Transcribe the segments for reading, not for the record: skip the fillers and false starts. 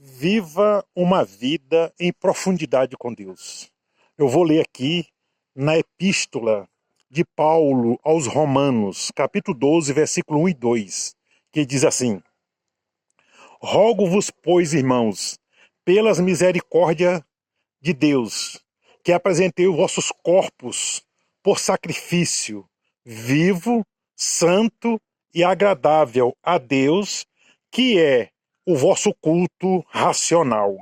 Viva uma vida em profundidade com Deus. Eu vou ler aqui na Epístola de Paulo aos Romanos, capítulo 12, versículo 1 e 2, que diz assim: Rogo-vos, pois, irmãos, pelas misericórdias de Deus, que apresentei os vossos corpos por sacrifício vivo, santo e agradável a Deus, que é o vosso culto racional.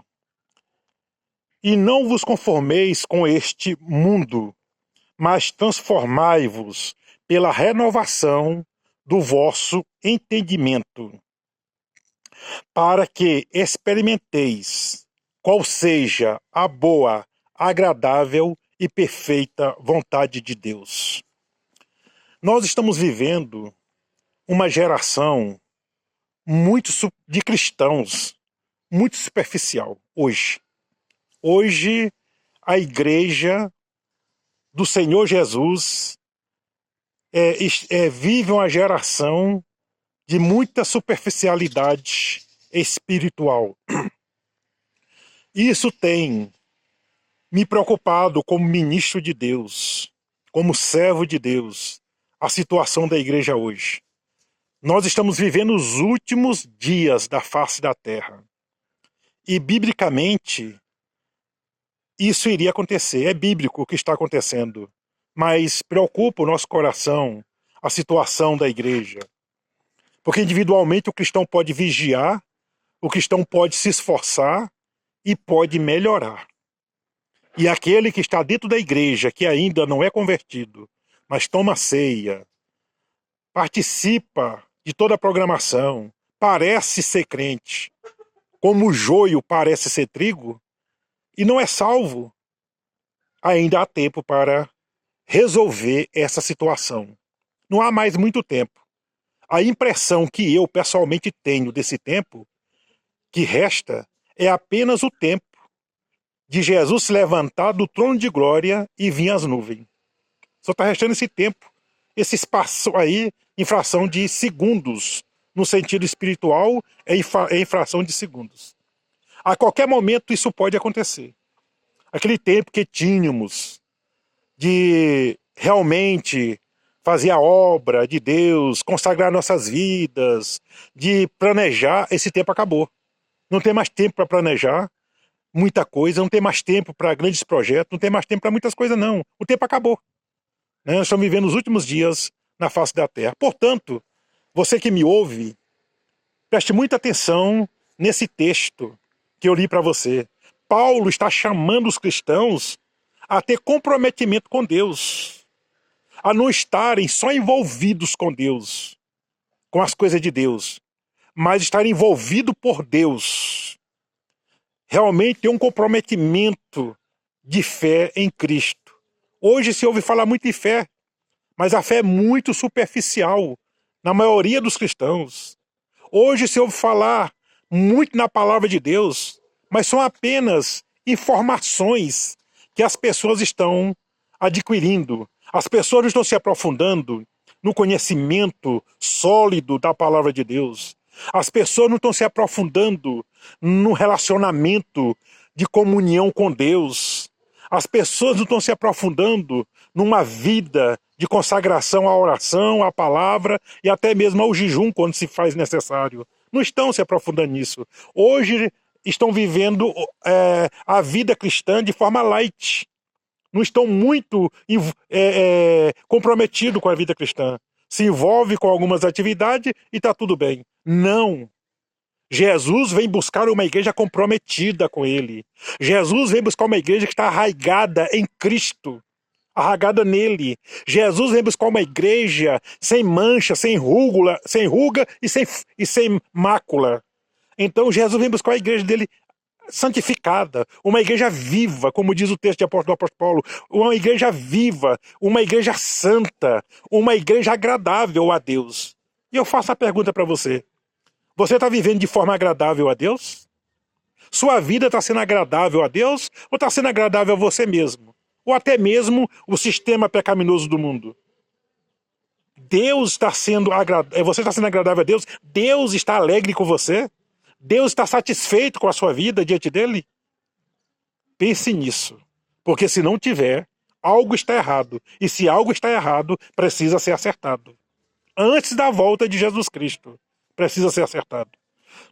E não vos conformeis com este mundo, mas transformai-vos pela renovação do vosso entendimento, para que experimenteis qual seja a boa, agradável e perfeita vontade de Deus. Nós estamos vivendo uma geração de cristãos muito superficial hoje. Hoje, a igreja do Senhor Jesus vive uma geração de muita superficialidade espiritual. Isso tem me preocupado como ministro de Deus, como servo de Deus, a situação da igreja hoje. Nós estamos vivendo os últimos dias da face da terra. E, biblicamente, isso iria acontecer. É bíblico o que está acontecendo. Mas preocupa o nosso coração a situação da igreja. Porque individualmente o cristão pode vigiar, o cristão pode se esforçar e pode melhorar. E aquele que está dentro da igreja, que ainda não é convertido, mas toma ceia, participa de toda a programação, parece ser crente, como o joio parece ser trigo, e não é salvo, ainda há tempo para resolver essa situação. Não há mais muito tempo. A impressão que eu pessoalmente tenho desse tempo, que resta, é apenas o tempo de Jesus se levantar do trono de glória e vir às nuvens. Só está restando esse tempo, esse espaço aí, em fração de segundos. No sentido espiritual, é em fração de segundos. A qualquer momento isso pode acontecer. Aquele tempo que tínhamos de realmente fazer a obra de Deus, consagrar nossas vidas, de planejar, esse tempo acabou. Não tem mais tempo para planejar muita coisa, não tem mais tempo para grandes projetos, não tem mais tempo para muitas coisas, não. O tempo acabou. Nós estamos vivendo os últimos dias na face da terra. Portanto, você que me ouve, preste muita atenção nesse texto que eu li para você. Paulo está chamando os cristãos a ter comprometimento com Deus, a não estarem só envolvidos com Deus, com as coisas de Deus, mas estarem envolvidos por Deus. Realmente ter um comprometimento de fé em Cristo. Hoje se ouve falar muito em fé, mas a fé é muito superficial na maioria dos cristãos. Hoje se ouve falar muito na palavra de Deus, mas são apenas informações que as pessoas estão adquirindo. As pessoas não estão se aprofundando no conhecimento sólido da palavra de Deus. As pessoas não estão se aprofundando no relacionamento de comunhão com Deus. As pessoas não estão se aprofundando numa vida de consagração à oração, à palavra e até mesmo ao jejum quando se faz necessário. Não estão se aprofundando nisso. Hoje estão vivendo a vida cristã de forma light. Não estão muito comprometidos com a vida cristã. Se envolve com algumas atividades e está tudo bem. Não. Jesus vem buscar uma igreja comprometida com ele. Jesus vem buscar uma igreja que está arraigada em Cristo, arraigada nele. Jesus vem buscar uma igreja sem mancha, sem ruga e sem mácula. Então Jesus vem buscar a igreja dele santificada, uma igreja viva, como diz o texto do apóstolo Paulo, uma igreja viva, uma igreja santa, uma igreja agradável a Deus. E eu faço a pergunta para você: você está vivendo de forma agradável a Deus? Sua vida está sendo agradável a Deus ou está sendo agradável a você mesmo? Ou até mesmo o sistema pecaminoso do mundo? Você está sendo agradável a Deus? Deus está alegre com você? Deus está satisfeito com a sua vida diante dele? Pense nisso. Porque se não tiver, algo está errado. E se algo está errado, precisa ser acertado. Antes da volta de Jesus Cristo, precisa ser acertado.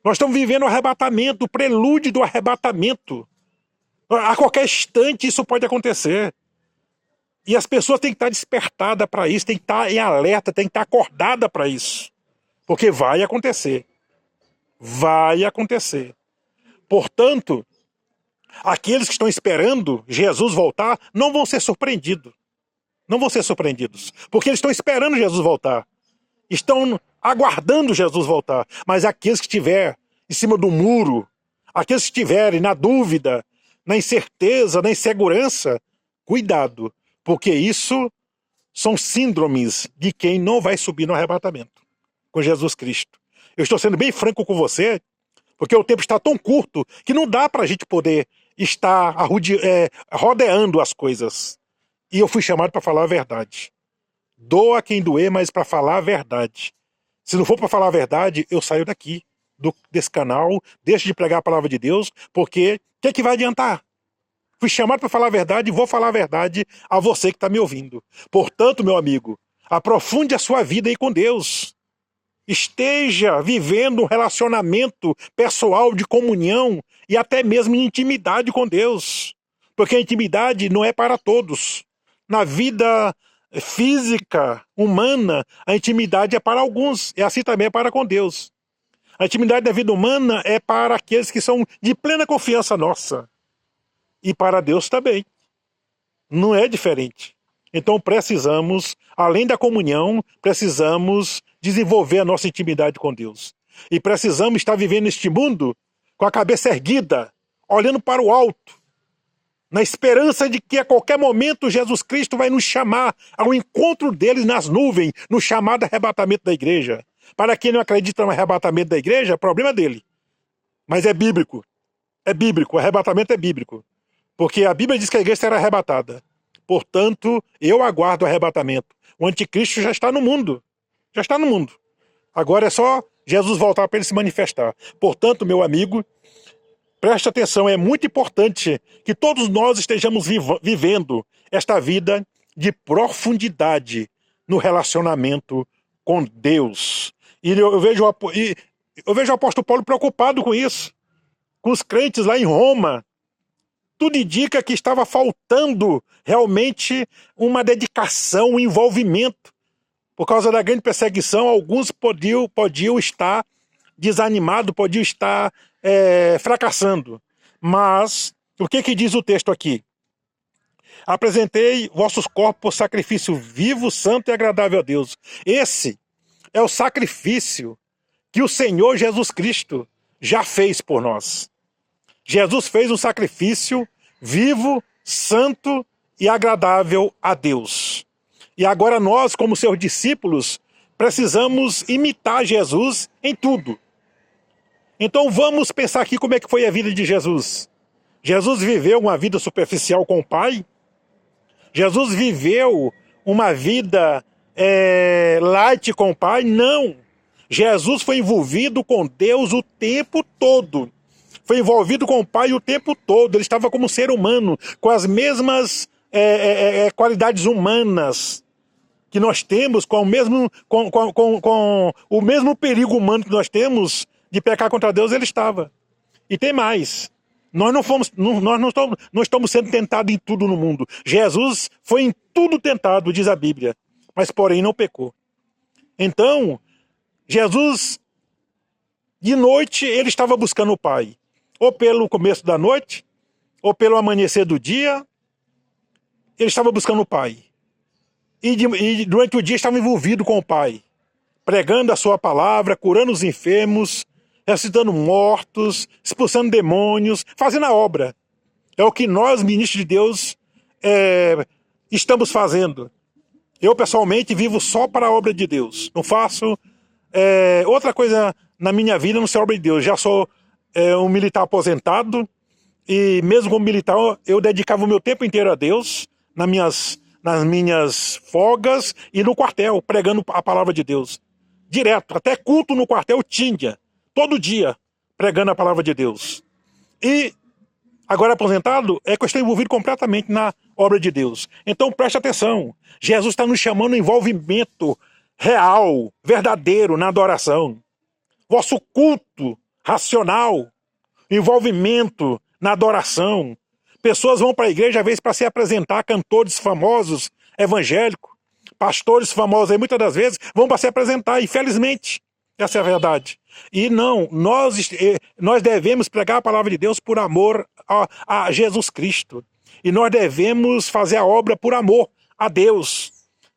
Nós estamos vivendo o arrebatamento, o prelúdio do arrebatamento. A qualquer instante isso pode acontecer. E as pessoas têm que estar despertadas para isso, têm que estar em alerta, têm que estar acordadas para isso. Porque vai acontecer. Vai acontecer. Portanto, aqueles que estão esperando Jesus voltar não vão ser surpreendidos. Não vão ser surpreendidos. Porque eles estão esperando Jesus voltar. Estão aguardando Jesus voltar. Mas aqueles que estiverem em cima do muro, aqueles que estiverem na dúvida, na incerteza, na insegurança, cuidado. Porque isso são síndromes de quem não vai subir no arrebatamento com Jesus Cristo. Eu estou sendo bem franco com você, porque o tempo está tão curto que não dá para a gente poder estar rodeando as coisas. E eu fui chamado para falar a verdade. Doa quem doer, mas para falar a verdade. Se não for para falar a verdade, eu saio daqui, desse canal, deixo de pregar a palavra de Deus, porque o que é que vai adiantar? Fui chamado para falar a verdade e vou falar a verdade a você que está me ouvindo. Portanto, meu amigo, aprofunde a sua vida aí com Deus. Esteja vivendo um relacionamento pessoal de comunhão e até mesmo de intimidade com Deus. Porque a intimidade não é para todos. Na vida física, humana, a intimidade é para alguns. E assim também é para com Deus. A intimidade da vida humana é para aqueles que são de plena confiança nossa. E para Deus também. Não é diferente. Então precisamos, além da comunhão, precisamos desenvolver a nossa intimidade com Deus. E precisamos estar vivendo neste mundo com a cabeça erguida, olhando para o alto, na esperança de que a qualquer momento Jesus Cristo vai nos chamar ao encontro dele nas nuvens, no chamado arrebatamento da igreja. Para quem não acredita no arrebatamento da igreja, é problema dele. Mas é bíblico. É bíblico, o arrebatamento é bíblico. Porque a Bíblia diz que a igreja será arrebatada. Portanto, eu aguardo o arrebatamento. O anticristo já está no mundo. Já está no mundo. Agora é só Jesus voltar para ele se manifestar. Portanto, meu amigo, preste atenção, é muito importante que todos nós estejamos vivendo esta vida de profundidade no relacionamento com Deus. E eu vejo o apóstolo Paulo preocupado com isso. Com os crentes lá em Roma. Tudo indica que estava faltando realmente uma dedicação, um envolvimento. Por causa da grande perseguição, alguns podiam estar desanimados, podiam estar fracassando. Mas, o que diz o texto aqui? Apresentei vossos corpos por sacrifício vivo, santo e agradável a Deus. Esse é o sacrifício que o Senhor Jesus Cristo já fez por nós. Jesus fez um sacrifício vivo, santo e agradável a Deus. E agora nós, como seus discípulos, precisamos imitar Jesus em tudo. Então vamos pensar aqui como é que foi a vida de Jesus. Jesus viveu uma vida superficial com o Pai? Jesus viveu uma vida light com o Pai? Não. Jesus foi envolvido com Deus o tempo todo. Foi envolvido com o Pai o tempo todo. Ele estava como ser humano, com as mesmas qualidades humanas que nós temos, com o mesmo perigo humano que nós temos de pecar contra Deus, ele estava. E tem mais. Nós não estamos sendo tentados em tudo no mundo. Jesus foi em tudo tentado, diz a Bíblia, mas porém não pecou. Então, Jesus, de noite, ele estava buscando o Pai. Ou pelo começo da noite, ou pelo amanhecer do dia, ele estava buscando o Pai. E durante o dia estava envolvido com o Pai, pregando a sua palavra, curando os enfermos, ressuscitando mortos, expulsando demônios, fazendo a obra. É o que nós, ministros de Deus, estamos fazendo. Eu, pessoalmente, vivo só para a obra de Deus. Não faço outra coisa na minha vida, não ser obra de Deus. Já sou um militar aposentado, e mesmo como militar, eu dedicava o meu tempo inteiro a Deus, nas minhas folgas e no quartel, pregando a palavra de Deus. Direto, até culto no quartel tinha, todo dia, pregando a palavra de Deus. E agora aposentado, é que eu estou envolvido completamente na obra de Deus. Então preste atenção, Jesus está nos chamando a envolvimento real, verdadeiro na adoração. Vosso culto racional, envolvimento na adoração. Pessoas vão para a igreja às vezes para se apresentar, cantores famosos, evangélicos, pastores famosos aí muitas das vezes vão para se apresentar, infelizmente. Essa é a verdade. E não, nós devemos pregar a palavra de Deus por amor a Jesus Cristo. E nós devemos fazer a obra por amor a Deus.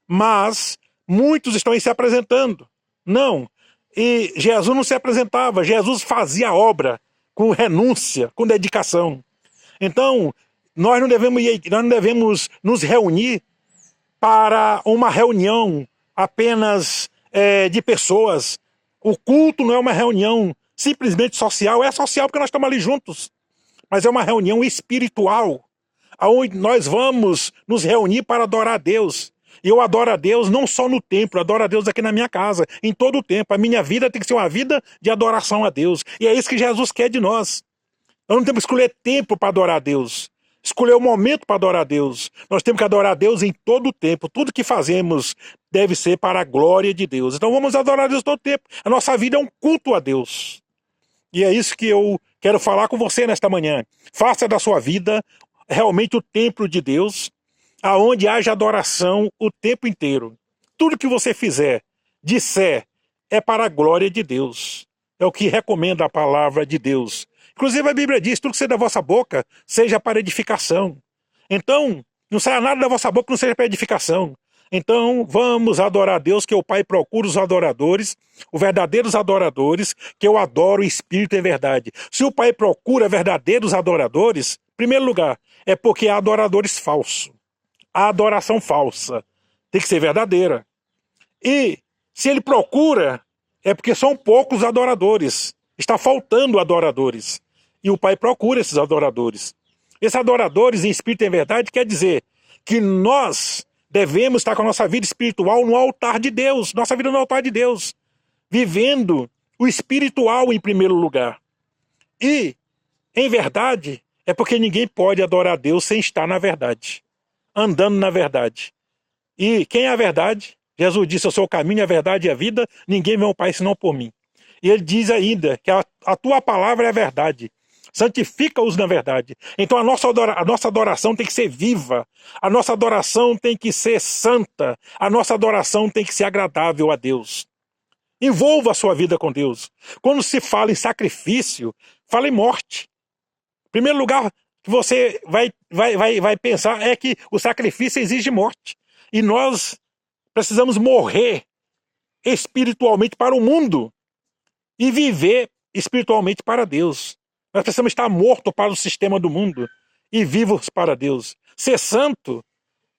Mas muitos estão aí se apresentando. Não. E Jesus não se apresentava, Jesus fazia a obra com renúncia, com dedicação. Então, nós não devemos nos reunir para uma reunião apenas de pessoas. O culto não é uma reunião simplesmente social, é social porque nós estamos ali juntos, mas é uma reunião espiritual, onde nós vamos nos reunir para adorar a Deus. E eu adoro a Deus não só no templo, eu adoro a Deus aqui na minha casa, em todo o tempo. A minha vida tem que ser uma vida de adoração a Deus. E é isso que Jesus quer de nós. Nós não temos que escolher tempo para adorar a Deus, escolher o momento para adorar a Deus. Nós temos que adorar a Deus em todo o tempo. Tudo que fazemos deve ser para a glória de Deus. Então vamos adorar a Deus todo o tempo. A nossa vida é um culto a Deus. E é isso que eu quero falar com você nesta manhã. Faça da sua vida realmente o templo de Deus, aonde haja adoração o tempo inteiro. Tudo que você fizer, disser, é para a glória de Deus. É o que recomenda a palavra de Deus. Inclusive a Bíblia diz, tudo que sai da vossa boca seja para edificação. Então, não saia nada da vossa boca que não seja para edificação. Então, vamos adorar a Deus, que o Pai procura os adoradores, os verdadeiros adoradores, que eu adoro o Espírito em verdade. Se o Pai procura verdadeiros adoradores, em primeiro lugar, é porque há adoradores falsos. A adoração falsa tem que ser verdadeira. E se ele procura, é porque são poucos adoradores. Está faltando adoradores. E o Pai procura esses adoradores. Esses adoradores em espírito e em verdade quer dizer que nós devemos estar com a nossa vida espiritual no altar de Deus. Nossa vida no altar de Deus. Vivendo o espiritual em primeiro lugar. E, em verdade, é porque ninguém pode adorar a Deus sem estar na verdade. Andando na verdade. E quem é a verdade? Jesus disse, eu sou o caminho, a verdade e a vida, ninguém vem ao Pai senão por mim. E ele diz ainda que a tua palavra é a verdade. Santifica-os na verdade. Então a nossa adoração tem que ser viva. A nossa adoração tem que ser santa. A nossa adoração tem que ser agradável a Deus. Envolva a sua vida com Deus. Quando se fala em sacrifício, fala em morte. Em primeiro lugar, que você vai pensar é que o sacrifício exige morte. E nós precisamos morrer espiritualmente para o mundo e viver espiritualmente para Deus. Nós precisamos estar mortos para o sistema do mundo e vivos para Deus. Ser santo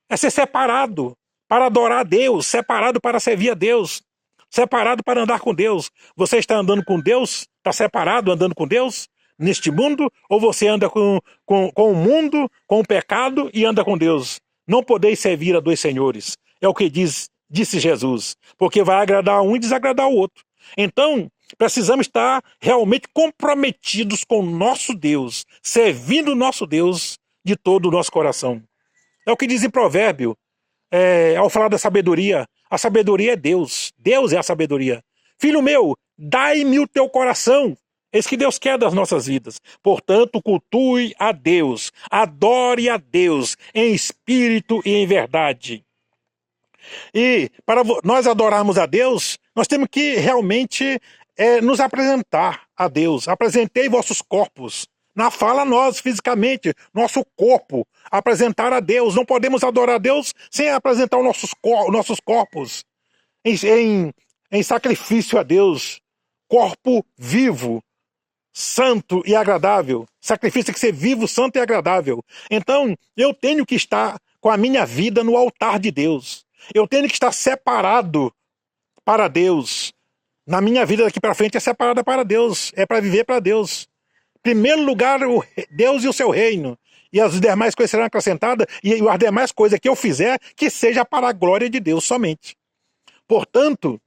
é ser separado para adorar a Deus, separado para servir a Deus, separado para andar com Deus. Você está andando com Deus? Está separado andando com Deus neste mundo? Ou você anda com o mundo, com o pecado e anda com Deus? Não podeis servir a dois senhores. É o que disse Jesus. Porque vai agradar um e desagradar o outro. Então, precisamos estar realmente comprometidos com o nosso Deus, servindo o nosso Deus de todo o nosso coração. É o que diz em Provérbio, ao falar da sabedoria. A sabedoria é Deus. Deus é a sabedoria. Filho meu, dai-me o teu coração. É isso que Deus quer das nossas vidas. Portanto, cultue a Deus. Adore a Deus em espírito e em verdade. E para nós adorarmos a Deus, nós temos que realmente nos apresentar a Deus. Apresentei vossos corpos. Na fala nós, fisicamente, nosso corpo. Apresentar a Deus. Não podemos adorar a Deus sem apresentar os nossos corpos em sacrifício a Deus. Corpo vivo, santo e agradável. Sacrifício tem que ser vivo, santo e agradável. Então, eu tenho que estar com a minha vida no altar de Deus. Eu tenho que estar separado para Deus. Na minha vida daqui para frente é separada para Deus. É para viver para Deus. Em primeiro lugar, Deus e o seu reino. E as demais coisas serão acrescentadas. E as demais coisas que eu fizer, que seja para a glória de Deus somente. Portanto,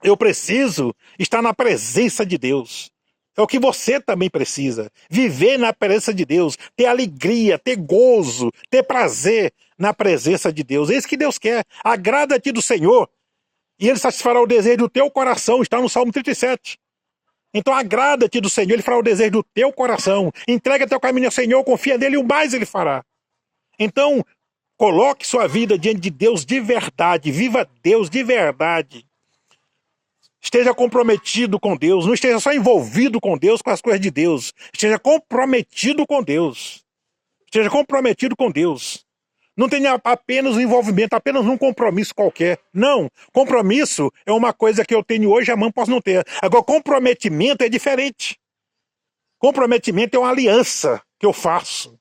eu preciso estar na presença de Deus. É o que você também precisa. Viver na presença de Deus, ter alegria, ter gozo, ter prazer na presença de Deus. É isso que Deus quer. Agrada-te do Senhor e Ele satisfará o desejo do teu coração. Está no Salmo 37. Então agrada-te do Senhor, Ele fará o desejo do teu coração. Entrega teu caminho ao Senhor, confia nele e o mais Ele fará. Então, coloque sua vida diante de Deus de verdade. Viva Deus de verdade. Esteja comprometido com Deus. Não esteja só envolvido com Deus, com as coisas de Deus. Esteja comprometido com Deus. Esteja comprometido com Deus. Não tenha apenas um envolvimento, apenas um compromisso qualquer. Não. Compromisso é uma coisa que eu tenho hoje, amanhã posso não ter. Agora, comprometimento é diferente. Comprometimento é uma aliança que eu faço.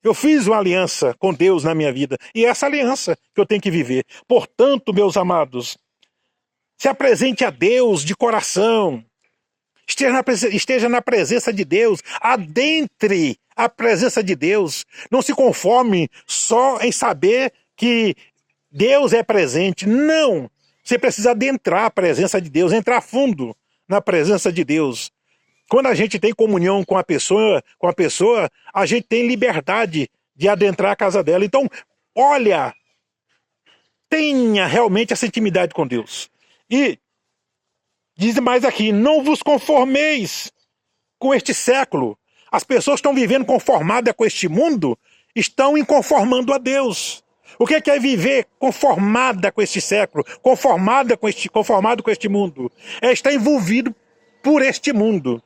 Eu fiz uma aliança com Deus na minha vida. E é essa aliança que eu tenho que viver. Portanto, meus amados, se apresente a Deus de coração. Esteja na presença de Deus. Adentre a presença de Deus. Não se conforme só em saber que Deus é presente. Não. Você precisa adentrar a presença de Deus, entrar fundo na presença de Deus. Quando a gente tem comunhão com a pessoa, a gente tem liberdade de adentrar a casa dela. Então, olha, tenha realmente essa intimidade com Deus. E diz mais aqui, não vos conformeis com este século. As pessoas estão vivendo conformadas com este mundo, estão inconformando a Deus. O que é viver conformada com este século, conformado com este mundo? É estar envolvido por este mundo.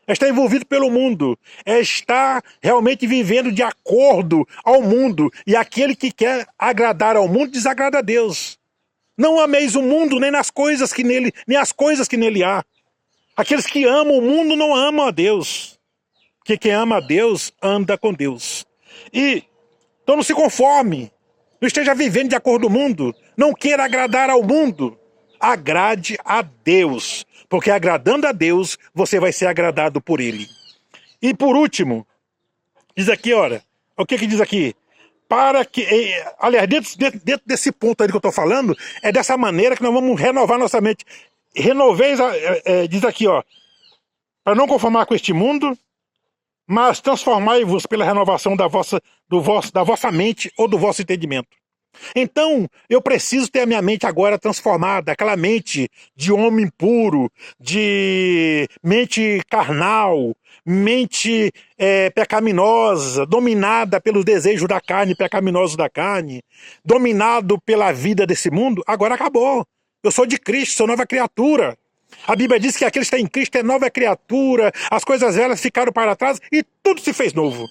É estar envolvido pelo mundo. É estar realmente vivendo de acordo ao mundo. E aquele que quer agradar ao mundo, desagrada a Deus. Não ameis o mundo, nem as coisas que nele há. Aqueles que amam o mundo não amam a Deus. Porque quem ama a Deus, anda com Deus. Então não se conforme. Não esteja vivendo de acordo com o mundo. Não queira agradar ao mundo. Agrade a Deus. Porque agradando a Deus, você vai ser agradado por Ele. E por último, diz aqui, olha, o que diz aqui? Para que, aliás, dentro desse ponto aí que eu estou falando, é dessa maneira que nós vamos renovar nossa mente. Renoveis, diz aqui, ó, para não conformar com este mundo, mas transformai-vos pela renovação da vossa mente ou do vosso entendimento. Então, eu preciso ter a minha mente agora transformada, aquela mente de homem puro, de mente carnal, mente pecaminosa, dominada pelos desejos da carne, pecaminosos da carne, dominado pela vida desse mundo. Agora acabou. Eu sou de Cristo, sou nova criatura. A Bíblia diz que aquele que está em Cristo é nova criatura, as coisas velhas ficaram para trás e tudo se fez novo.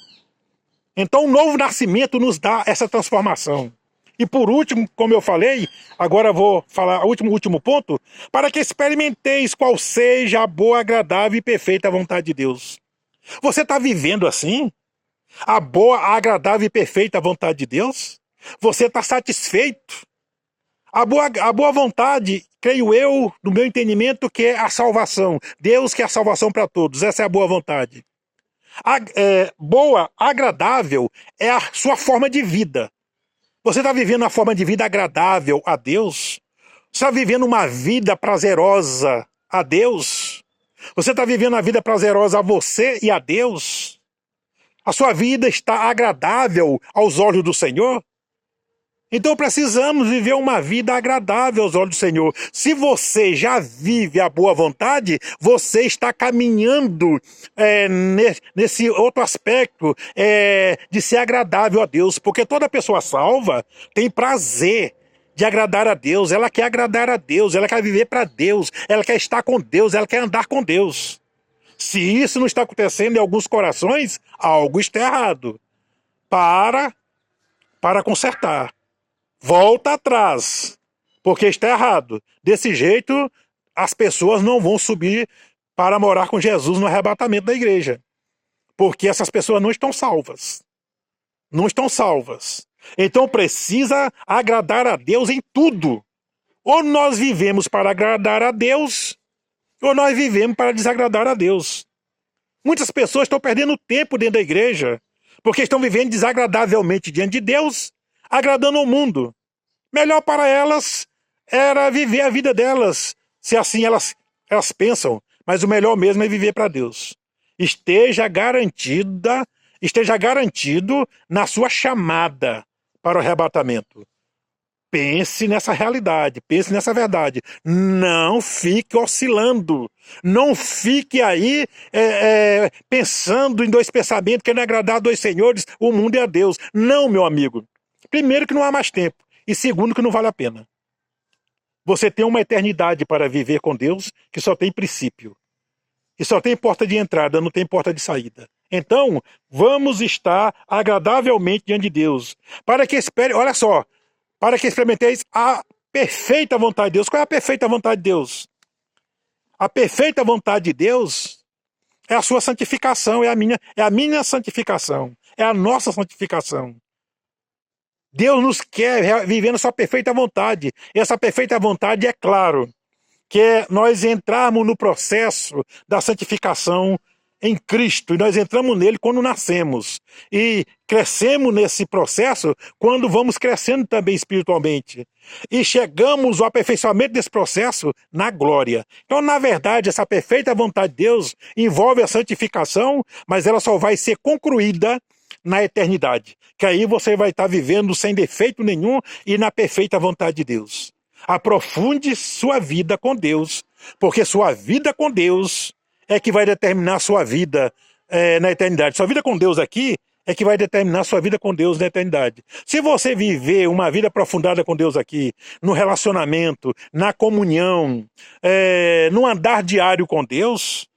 Então o novo nascimento nos dá essa transformação. E por último, como eu falei, agora vou falar o último ponto, para que experimenteis qual seja a boa, agradável e perfeita vontade de Deus. Você está vivendo assim? A boa, agradável e perfeita vontade de Deus? Você está satisfeito? A boa vontade, creio eu, no meu entendimento, que é a salvação. Deus quer a salvação para todos, essa é a boa vontade. Boa, agradável é a sua forma de vida. Você está vivendo uma forma de vida agradável a Deus? Você está vivendo uma vida prazerosa a Deus? Você está vivendo uma vida prazerosa a você e a Deus? A sua vida está agradável aos olhos do Senhor? Então precisamos viver uma vida agradável aos olhos do Senhor. Se você já vive a boa vontade, você está caminhando nesse outro aspecto de ser agradável a Deus. Porque toda pessoa salva tem prazer de agradar a Deus. Ela quer agradar a Deus, ela quer viver para Deus, ela quer estar com Deus, ela quer andar com Deus. Se isso não está acontecendo em alguns corações, algo está errado. Para consertar. Volta atrás, porque está errado. Desse jeito, as pessoas não vão subir para morar com Jesus no arrebatamento da igreja. Porque essas pessoas não estão salvas. Não estão salvas. Então precisa agradar a Deus em tudo. Ou nós vivemos para agradar a Deus, ou nós vivemos para desagradar a Deus. Muitas pessoas estão perdendo tempo dentro da igreja, porque estão vivendo desagradavelmente diante de Deus, agradando ao mundo. Melhor para elas era viver a vida delas, se assim elas pensam. Mas o melhor mesmo é viver para Deus. Esteja garantido na sua chamada para o arrebatamento. Pense nessa realidade, pense nessa verdade. Não fique oscilando. Não fique aí pensando em dois pensamentos, querendo agradar a dois senhores, o mundo e a Deus. Não, meu amigo. Primeiro, que não há mais tempo. E segundo, que não vale a pena. Você tem uma eternidade para viver com Deus que só tem princípio. E só tem porta de entrada, não tem porta de saída. Então, vamos estar agradavelmente diante de Deus. Para que espere, olha só, para que experimenteis a perfeita vontade de Deus. Qual é a perfeita vontade de Deus? A perfeita vontade de Deus é a sua santificação, é a minha santificação, é a nossa santificação. Deus nos quer vivendo a sua perfeita vontade. E essa perfeita vontade, é claro, que é nós entrarmos no processo da santificação em Cristo, e nós entramos nele quando nascemos, e crescemos nesse processo quando vamos crescendo também espiritualmente, e chegamos ao aperfeiçoamento desse processo na glória. Então, na verdade, essa perfeita vontade de Deus envolve a santificação, mas ela só vai ser concluída na eternidade, que aí você vai estar vivendo sem defeito nenhum e na perfeita vontade de Deus. Aprofunde sua vida com Deus, porque sua vida com Deus é que vai determinar sua vida na eternidade. Sua vida com Deus aqui é que vai determinar sua vida com Deus na eternidade. Se você viver uma vida aprofundada com Deus aqui, no relacionamento, na comunhão, no andar diário com Deus,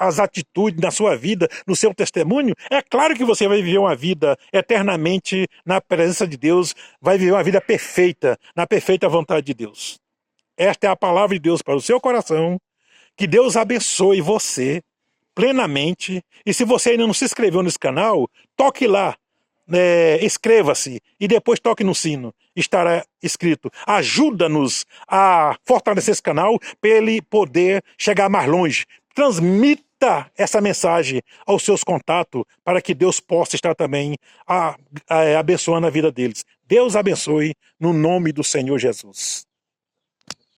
as atitudes, na sua vida, no seu testemunho, é claro que você vai viver uma vida eternamente na presença de Deus, vai viver uma vida perfeita, na perfeita vontade de Deus. Esta é a palavra de Deus para o seu coração. Que Deus abençoe você plenamente. E se você ainda não se inscreveu nesse canal, toque lá, inscreva-se e depois toque no sino. Estará escrito. Ajuda-nos a fortalecer esse canal para ele poder chegar mais longe. Transmita essa mensagem aos seus contatos para que Deus possa estar também abençoando a vida deles. Deus abençoe no nome do Senhor Jesus.